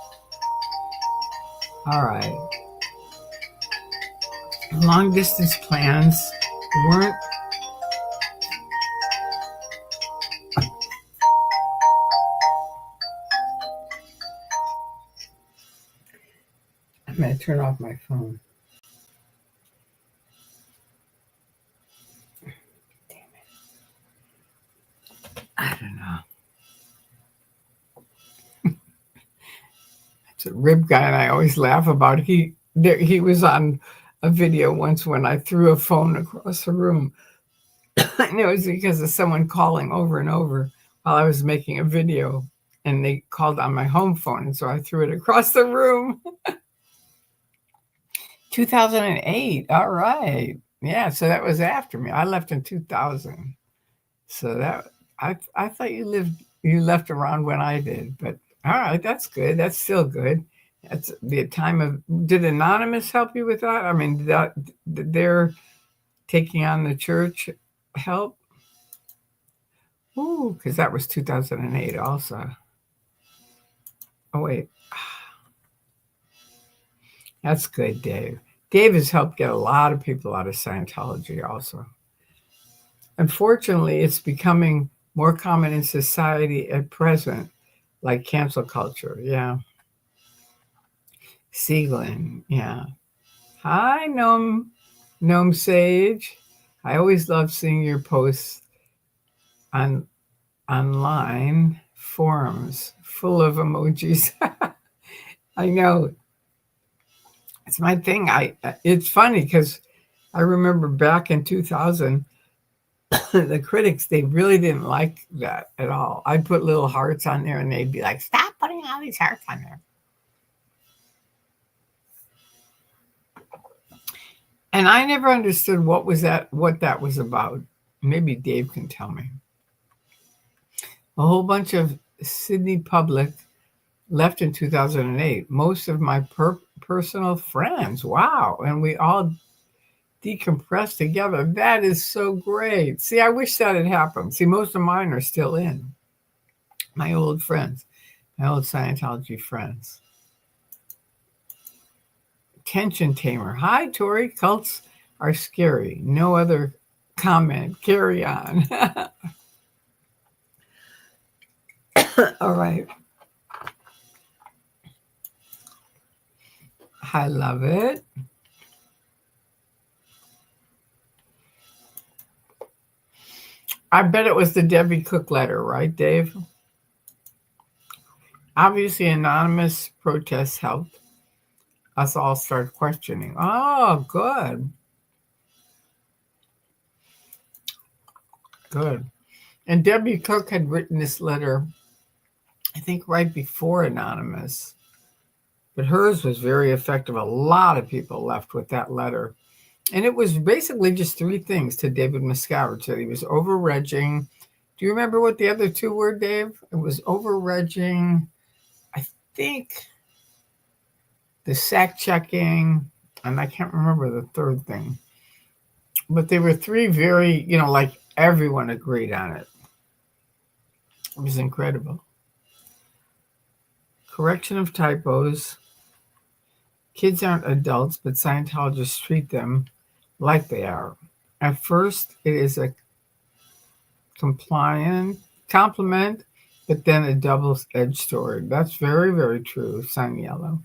All right. Long distance plans weren't. I'm going to turn off my phone. Damn it. I don't know. It's a rib guy, and I always laugh about it. He was on a video once when I threw a phone across the room. And it was because of someone calling over and over while I was making a video. And they called on my home phone, and so I threw it across the room. 2008. All right. Yeah, so that was after me. I left in 2000. So that I thought you left around when I did, but all right, that's good. That's still good. That's the time of. Did Anonymous help you with that? I mean, did their taking on the church help? Ooh, because that was 2008 also. Oh wait, that's good, Dave. Dave has helped get a lot of people out of Scientology also. Unfortunately, it's becoming more common in society at present, like cancel culture. Yeah. Sieglin, yeah. Hi, Gnome Sage. I always love seeing your posts on online forums full of emojis. I know. It's my thing. It's funny because I remember back in 2000, the critics, they really didn't like that at all. I'd put little hearts on there and they'd be like, stop putting all these hearts on there. And I never understood what that was about. Maybe Dave can tell me. A whole bunch of Sydney public left in 2008. Most of my personal friends. Wow. And we all decompressed together. That is so great. See, I wish that had happened. See, most of mine are still in. My old friends, my old Scientology friends. Tension tamer. Hi, Tori. Cults are scary. No other comment. Carry on. All right. I love it. I bet it was the Debbie Cook letter, right, Dave? Obviously, anonymous protests helped us all start questioning. Oh, good. Good. And Debbie Cook had written this letter, I think, right before Anonymous. But hers was very effective. A lot of people left with that letter. And it was basically just three things to David Miscavige, that he was over-regging. Do you remember what the other two were, Dave? It was over-regging, I think, the sack checking, and I can't remember the third thing. But they were three very, like everyone agreed on it. It was incredible. Correction of typos. Kids aren't adults, but Scientologists treat them like they are. At first, it is a compliment, but then a double-edged sword. That's very, very true, Sun Yellow.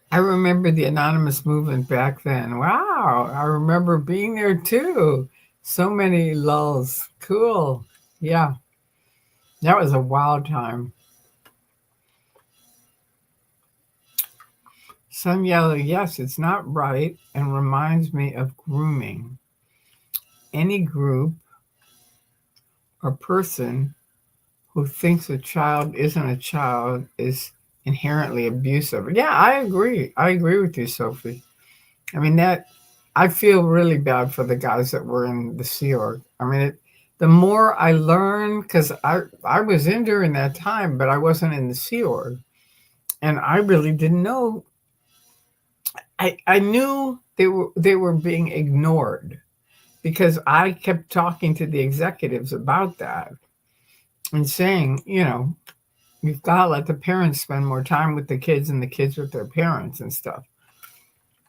I remember the anonymous movement back then. Wow, I remember being there too. So many lulls. Cool. Yeah, that was a wild time. Sun Yellow, yes, it's not right and reminds me of grooming. Any group or person who thinks a child isn't a child is inherently abusive. Yeah, I agree. I agree with you, Sophie. I mean, I feel really bad for the guys that were in the Sea Org. I mean, the more I learn, because I was in during that time, but I wasn't in the Sea Org. And I really didn't know. I knew they were being ignored because I kept talking to the executives about that and saying, you've got to let the parents spend more time with the kids and the kids with their parents and stuff,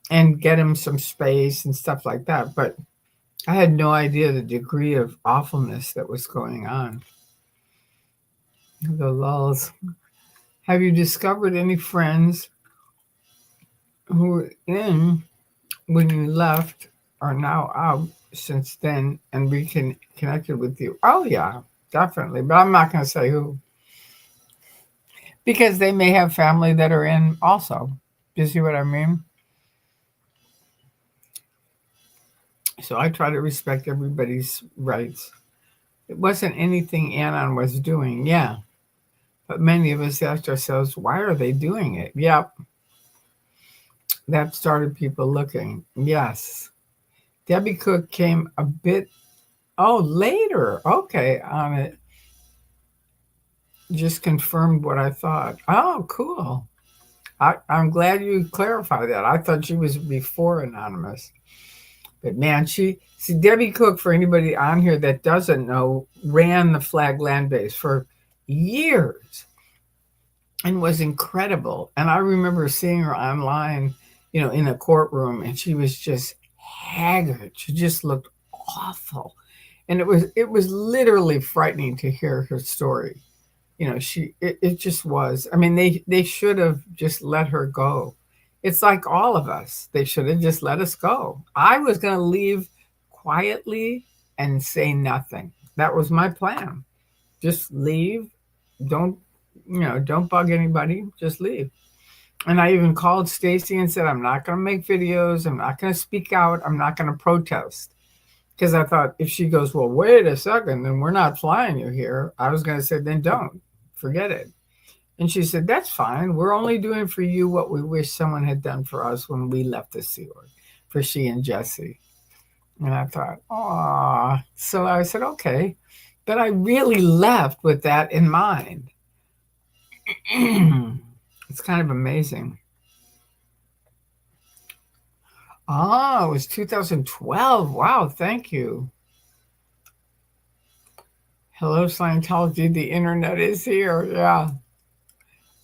and get them some space and stuff like that. But I had no idea the degree of awfulness that was going on. The lulls. Have you discovered any friends who were in when you left are now out since then and reconnected with you? Oh, yeah, definitely. But I'm not going to say who. Because they may have family that are in also. Do you see what I mean? So I try to respect everybody's rights. It wasn't anything Anon was doing, yeah. But many of us asked ourselves, why are they doing it? Yep. That started people looking. Yes. Debbie Cook came a bit, later. Okay, on it. Just confirmed what I thought. Oh, cool. I'm glad you clarified that. I thought she was before Anonymous. But man, Debbie Cook, for anybody on here that doesn't know, ran the Flag Land Base for years and was incredible. And I remember seeing her online, in a courtroom, and she was just haggard. She just looked awful. And it was literally frightening to hear her story. It just was. I mean, they should have just let her go. It's like all of us. They should have just let us go. I was going to leave quietly and say nothing. That was my plan. Just leave. Don't bug anybody. Just leave. And I even called Stacy and said, I'm not going to make videos. I'm not going to speak out. I'm not going to protest. Because I thought if she goes, well, wait a second, then we're not flying you here. I was going to say, then don't. Forget it. And she said, that's fine. We're only doing for you what we wish someone had done for us when we left the Sea Org, for she and Jesse. And I thought, aw. So I said, okay. But I really left with that in mind. It's kind of amazing. Oh, it was 2012. Wow, thank you. Hello, Scientology. The internet is here. Yeah.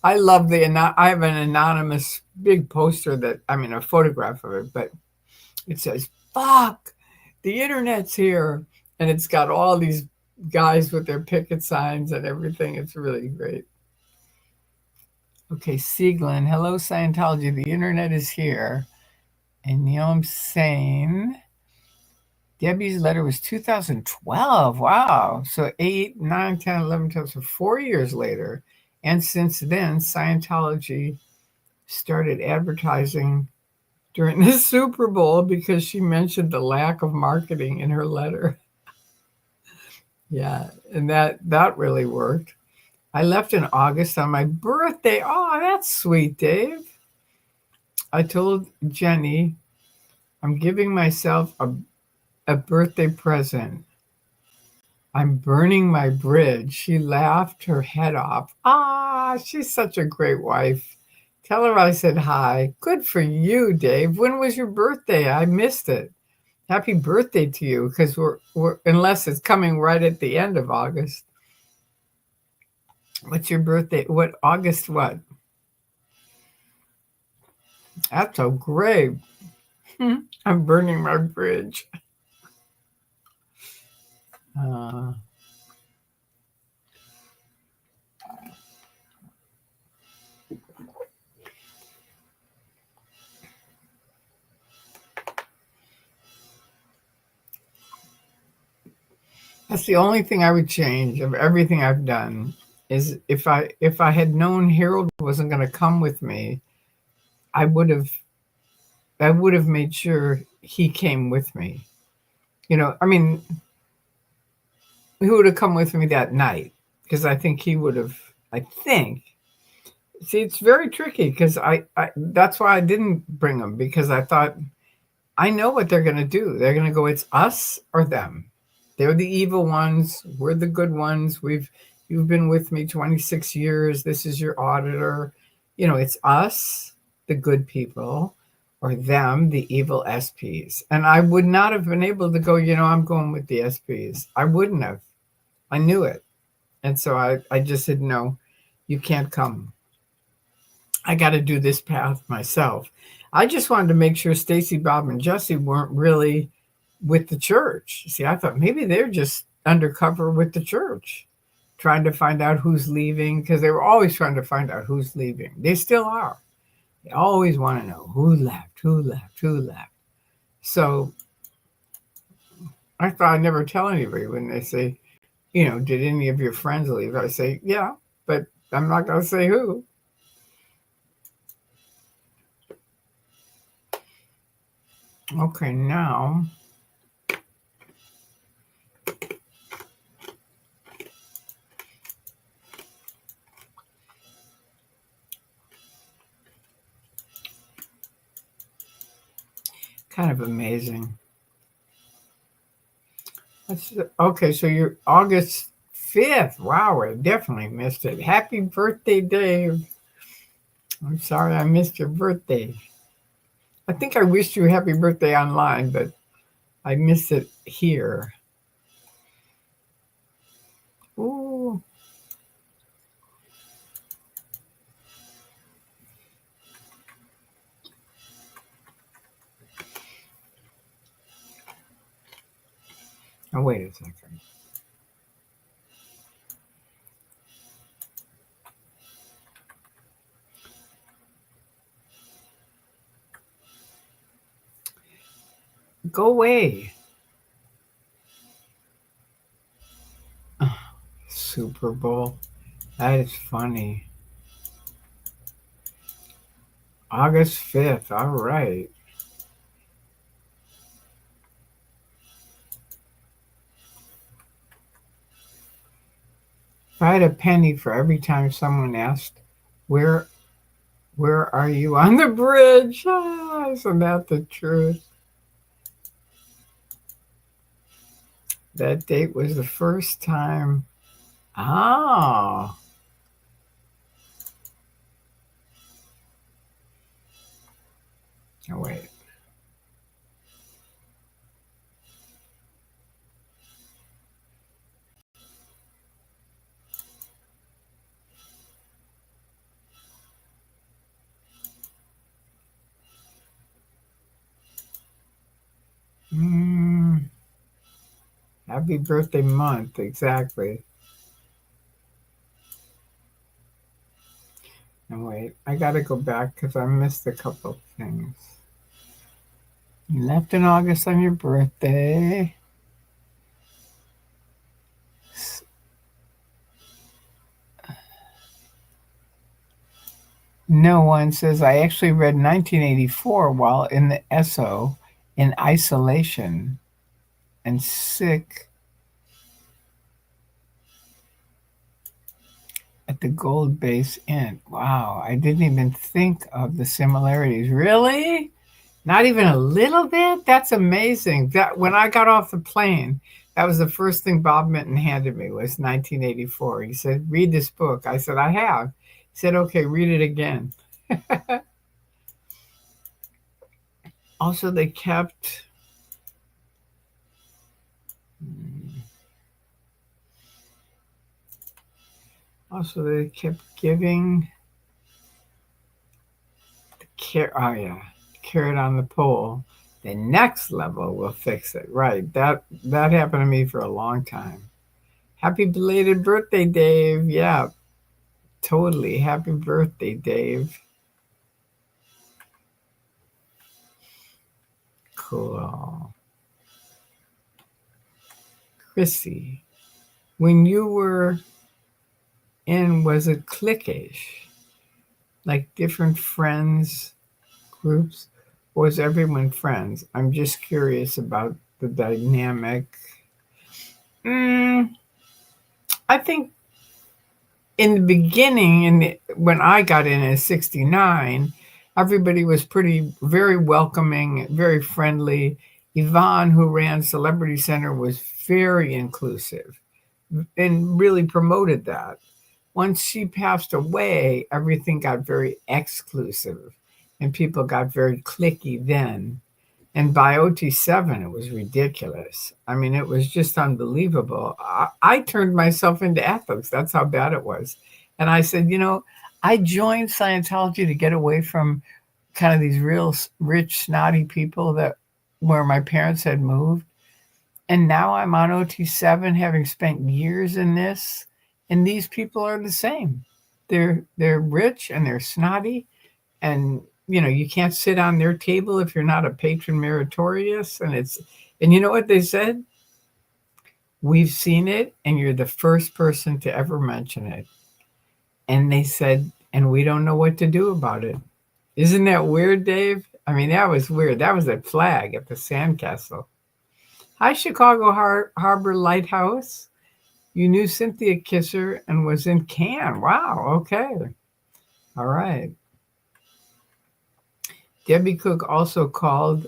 I love I have an anonymous big poster a photograph of it, but it says, fuck, the internet's here. And it's got all these guys with their picket signs and everything. It's really great. Okay, Sieglin, hello, Scientology. The internet is here. And you know what I'm saying? Debbie's letter was 2012. Wow. So 8, 9, 10, 11, 12, so 4 years later. And since then, Scientology started advertising during the Super Bowl because she mentioned the lack of marketing in her letter. Yeah, and that really worked. I left in August on my birthday. Oh, that's sweet, Dave. I told Jenny I'm giving myself a birthday present. I'm burning my bridge. She laughed her head off. Ah, she's such a great wife. Tell her I said hi. Good for you, Dave. When was your birthday? I missed it. Happy birthday to you, because we're unless it's coming right at the end of August. What's your birthday? What August? What? That's so great. I'm burning my bridge. Uh, that's the only thing I would change of everything I've done is if I had known Harold wasn't going to come with me, I would have I would have made sure he came with me. I mean, he would have come with me that night because I think he would have. I think. See, it's very tricky because I that's why I didn't bring him because I thought I know what they're going to do. They're going to go, it's us or them. They're the evil ones. We're the good ones. You've been with me 26 years. This is your auditor. It's us, the good people, or them, the evil SPs. And I would not have been able to go, I'm going with the SPs. I wouldn't have. I knew it. And so I just said, no, you can't come. I got to do this path myself. I just wanted to make sure Stacy, Bob, and Jesse weren't really with the church. See, I thought maybe they're just undercover with the church, trying to find out who's leaving, because they were always trying to find out who's leaving. They still are. They always want to know who left, who left, who left. So I thought I'd never tell anybody when they say, did any of your friends leave? I say, yeah, but I'm not going to say who. Okay, now kind of amazing. Okay, so you're August 5th. Wow, I definitely missed it. Happy birthday, Dave. I'm sorry I missed your birthday. I think I wished you a happy birthday online, but I missed it here. Ooh. Oh, wait a second. Go away. Super Bowl. That is funny. August 5th. All right. If I had a penny for every time someone asked, where where are you on the bridge? Ah, isn't that the truth? That date was the first time. Oh. Oh, wait. Happy birthday month, exactly. And wait, I gotta go back because I missed a couple of things. You left in August on your birthday. No one says I actually read 1984 while in the SO in isolation and sick at the Gold Base Inn. Wow, I didn't even think of the similarities. Really? Not even a little bit? That's amazing. That when I got off the plane, that was the first thing Bob Minton handed me was 1984. He said, "Read this book." I said, "I have." He said, "Okay, read it again." Also, they kept giving oh yeah, carrot on the pole. The next level will fix it. Right. That happened to me for a long time. Happy belated birthday, Dave. Yeah, totally. Happy birthday, Dave. Cool. Chrissy, when you were in, was it cliquish? Like different friends groups? Or was everyone friends? I'm just curious about the dynamic. Mm, I think in the beginning, when I got in 69, everybody was very welcoming, very friendly. Yvonne, who ran Celebrity Center, was very inclusive and really promoted that. Once she passed away, everything got very exclusive and people got very cliquey then. And by OT7, it was ridiculous. I mean, it was just unbelievable. I turned myself into ethics. That's how bad it was. And I said, I joined Scientology to get away from kind of these real rich, snotty people where my parents had moved. And now I'm on OT7, having spent years in this. And these people are the same. They're rich and they're snotty, and you can't sit on their table if you're not a patron meritorious. And you know what they said? We've seen it, and you're the first person to ever mention it. And they said, and we don't know what to do about it. Isn't that weird, Dave? I mean, that was weird. That was a flag at the sandcastle. Hi, Chicago Harbor Lighthouse. You knew Cynthia Kisser and was in Cannes. Wow, okay. All right. Debbie Cook also called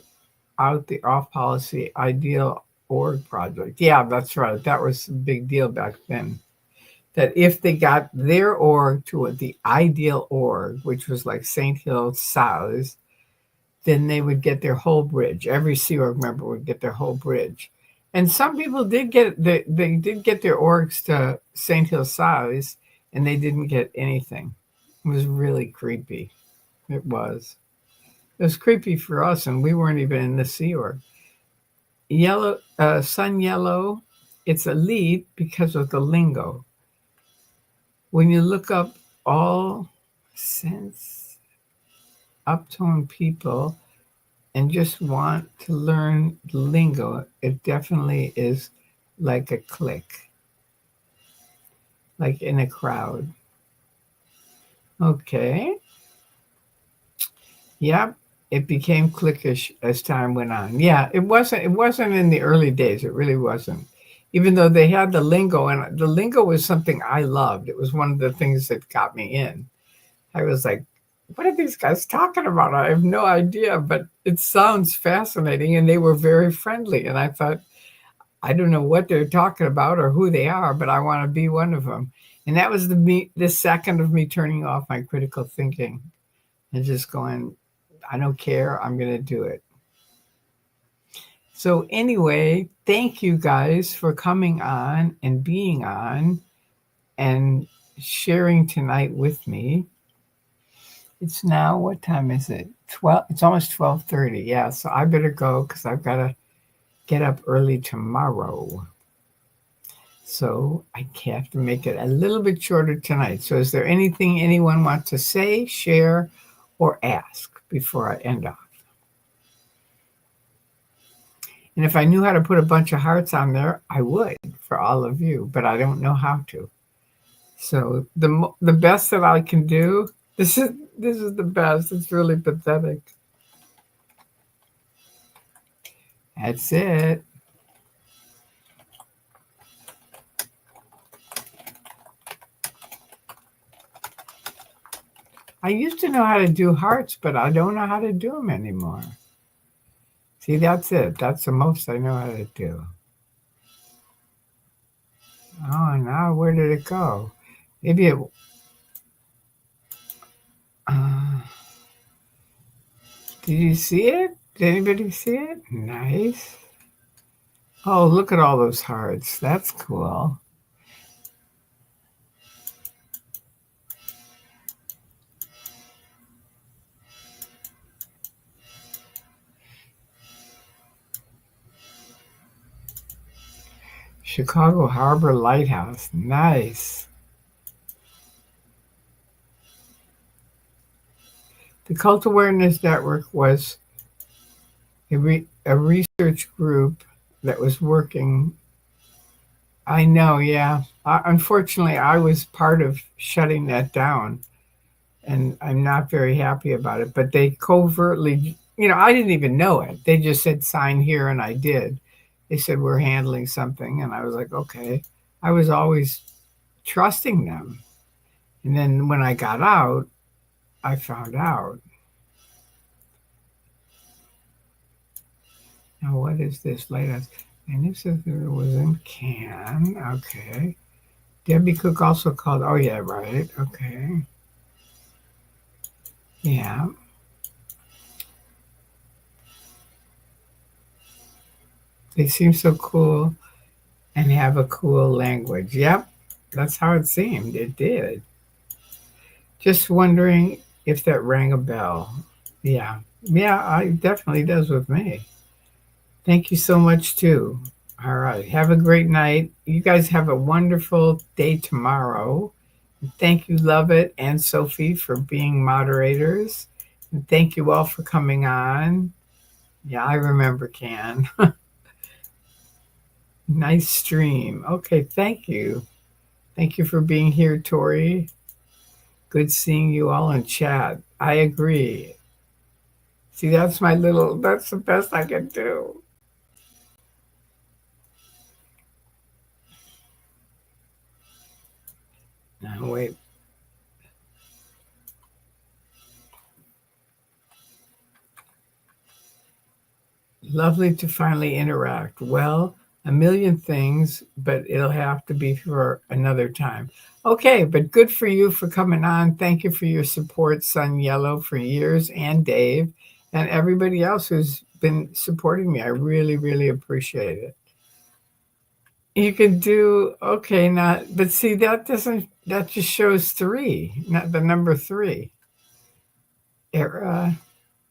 out the off-policy Ideal Org project. Yeah, that's right. That was a big deal back then. That if they got their org to the Ideal Org, which was like St. Hill South, then they would get their whole bridge. Every Sea Org member would get their whole bridge. And some people did they did get their orgs to St. Hill South, and they didn't get anything. It was really creepy. It was. It was creepy for us, and we weren't even in the Sea Org. Yellow, Sun Yellow, it's elite because of the lingo. When you look up all sense uptone people and just want to learn the lingo, it definitely is like a click, like in a crowd. Okay. Yep. It became cliquish as time went on. Yeah, it wasn't in the early days. It really wasn't. Even though they had the lingo, and the lingo was something I loved. It was one of the things that got me in. I was like, what are these guys talking about? I have no idea, but it sounds fascinating, and they were very friendly. And I thought, I don't know what they're talking about or who they are, but I want to be one of them. And that was the second of me turning off my critical thinking and just going, I don't care. I'm going to do it. So anyway, thank you guys for coming on and being on and sharing tonight with me. It's now, what time is it? 12. It's almost 12:30. Yeah, so I better go because I've got to get up early tomorrow. So I have to make it a little bit shorter tonight. So is there anything anyone wants to say, share, or ask before I end off? And if I knew how to put a bunch of hearts on there, I would for all of you, but I don't know how to. So the best that I can do, this is the best. It's really pathetic. That's it. I used to know how to do hearts, but I don't know how to do them anymore. See, that's it. That's the most I know how to do. Oh, now where did it go? Maybe it. Uh, did you see it? Did anybody see it? Nice. Oh, look at all those hearts. That's cool. Chicago Harbor Lighthouse. Nice. The Cult Awareness Network was a research group that was working. I know, yeah. Unfortunately, I was part of shutting that down, and I'm not very happy about it. But they covertly, I didn't even know it. They just said sign here, and I did. They said we're handling something, and I was like, okay. I was always trusting them. And then when I got out, I found out. Now, what is this latest? And this is it was in Cannes. Okay. Debbie Cook also called. Oh, yeah, right. Okay. Yeah. They seem so cool and have a cool language. Yep. That's how it seemed. It did. Just wondering if that rang a bell. Yeah. Yeah, it definitely does with me. Thank you so much, too. All right. Have a great night. You guys have a wonderful day tomorrow. Thank you, Lovett and Sophie, for being moderators. And thank you all for coming on. Yeah, I remember Can. Nice stream. Okay, thank you. Thank you for being here, Tori. Good seeing you all in chat. I agree. See, that's that's the best I can do. Now, wait. Lovely to finally interact. Well, a million things, but it'll have to be for another time. Okay, but good for you for coming on. Thank you for your support, Sun Yellow, for years, and Dave, and everybody else who's been supporting me. I really, really appreciate it. You can do okay now, but see that just shows three, not the number three. It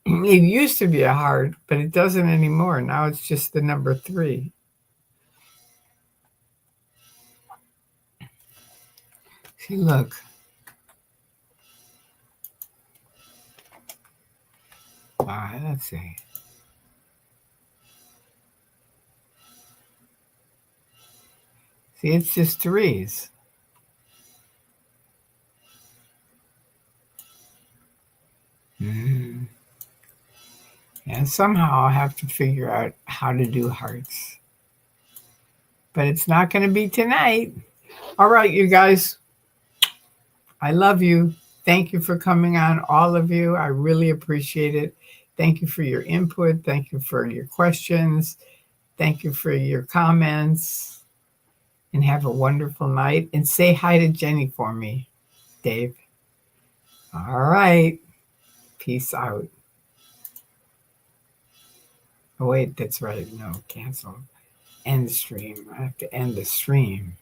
used to be a heart, but it doesn't anymore. Now it's just the number three. See, look. All right, let's see. See, it's just threes. Mm. And somehow I'll have to figure out how to do hearts. But it's not going to be tonight. All right, you guys. I love you. Thank you for coming on, all of you. I really appreciate it. Thank you for your input. Thank you for your questions. Thank you for your comments. And have a wonderful night. And say hi to Jenny for me, Dave. All right. Peace out. Oh, wait, that's right. No, cancel. End stream. I have to end the stream.